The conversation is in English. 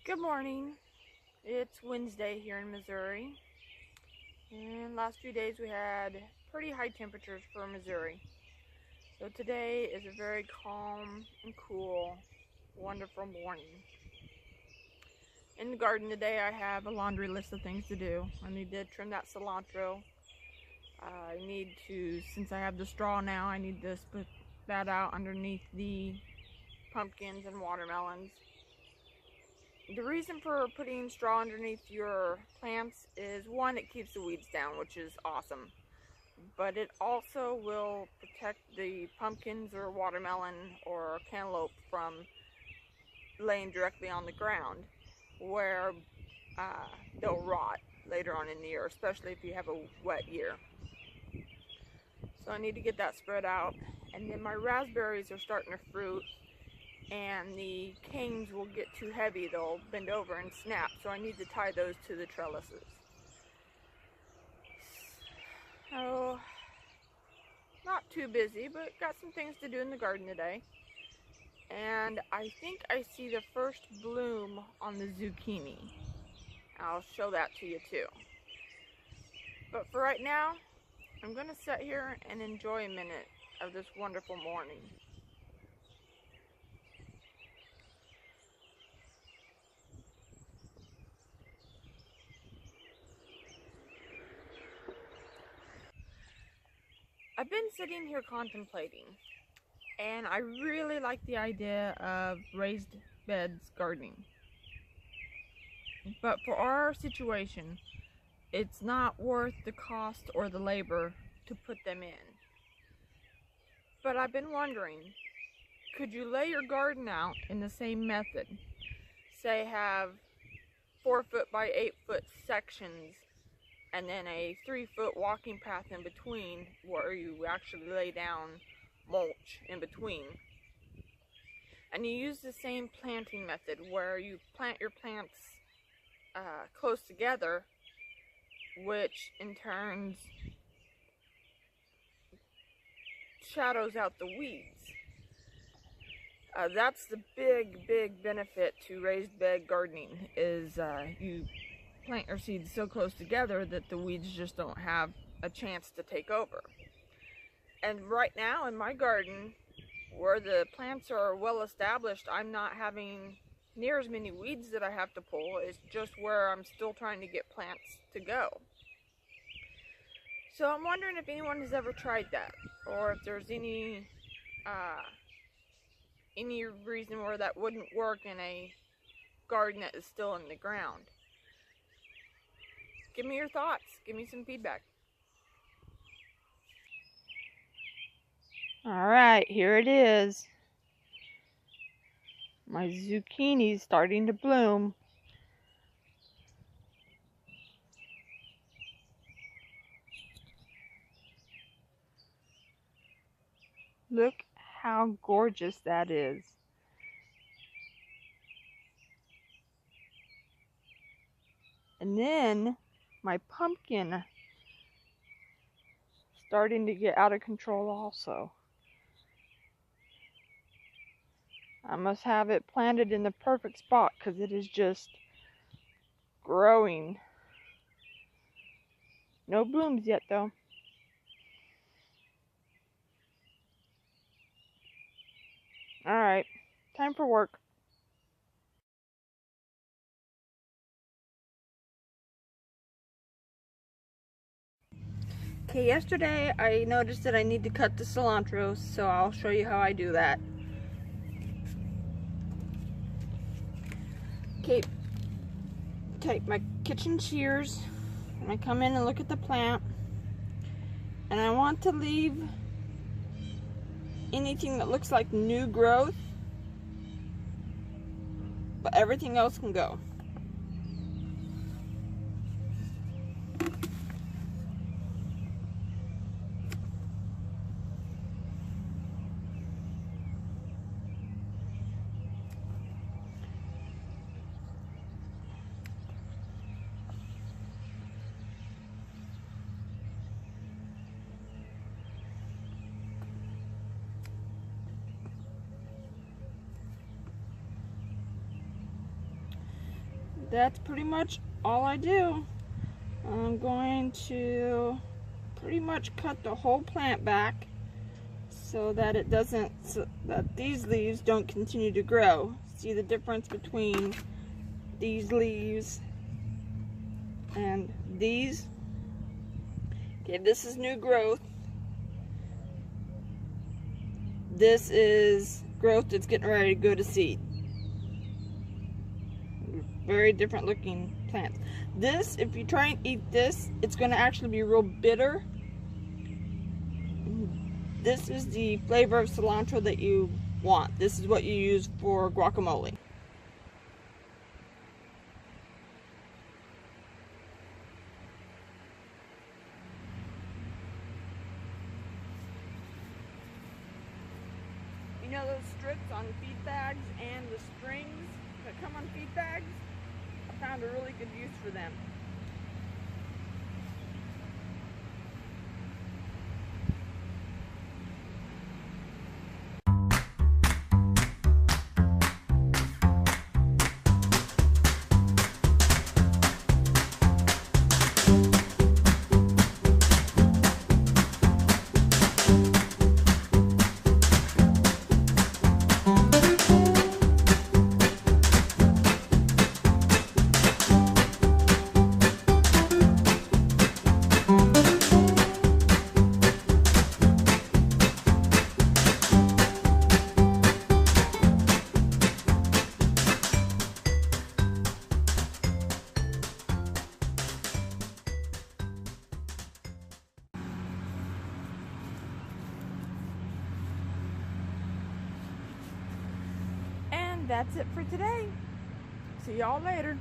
Good morning. It's Wednesday here in Missouri, and last few days we had pretty high temperatures for Missouri. So today is a very calm and cool, wonderful morning. In the garden today I have a laundry list of things to do. I need to trim that cilantro. I need to, since I have the straw now, I need to put that out underneath the pumpkins and watermelons. The reason for putting straw underneath your plants is, one, it keeps the weeds down, which is awesome. But it also will protect the pumpkins or watermelon or cantaloupe from laying directly on the ground, where they'll rot later on in the year, especially if you have a wet year. So I need to get that spread out. And then my raspberries are starting to fruit, and the canes will get too heavy, they'll bend over and snap, so I need to tie those to the trellises. So, not too busy, but got some things to do in the garden today. And I think I see the first bloom on the zucchini. I'll show that to you too. But for right now, I'm going to sit here and enjoy a minute of this wonderful morning. I've been sitting here contemplating, and I really like the idea of raised beds gardening. But for our situation, it's not worth the cost or the labor to put them in. But I've been wondering, could you lay your garden out in the same method? Say have 4-foot by 8-foot sections, and then a 3-foot walking path in between where you actually lay down mulch in between. And you use the same planting method where you plant your plants close together, which in turn shadows out the weeds. That's the big benefit to raised bed gardening, is you plant your seeds so close together that the weeds just don't have a chance to take over. And right now in my garden, where the plants are well established, I'm not having near as many weeds that I have to pull. It's just where I'm still trying to get plants to go. So I'm wondering if anyone has ever tried that, or if there's any reason where that wouldn't work in a garden that is still in the ground. Give me your thoughts. Give me some feedback. Alright, here it is. My zucchini's starting to bloom. Look how gorgeous that is. And then my pumpkin starting to get out of control also. I must have it planted in the perfect spot because it is just growing. No blooms yet though. Alright, time for work. Okay, yesterday I noticed that I need to cut the cilantro, so I'll show you how I do that. Okay, take my kitchen shears and I come in and look at the plant, and I want to leave anything that looks like new growth, but everything else can go. that's pretty much all I do. I'm going to pretty much cut the whole plant back so that it doesn't, so that these leaves don't continue to grow. See the difference between these leaves and these? Okay, this is new growth. This is growth that's getting ready to go to seed. Very different looking plants. This, if you try and eat this, it's going to actually be real bitter. This is the flavor of cilantro that you want. This is what you use for guacamole. You know those strips on feed bags and the strings that come on feed bags? I found a really good use for them. And that's it for today. See y'all later.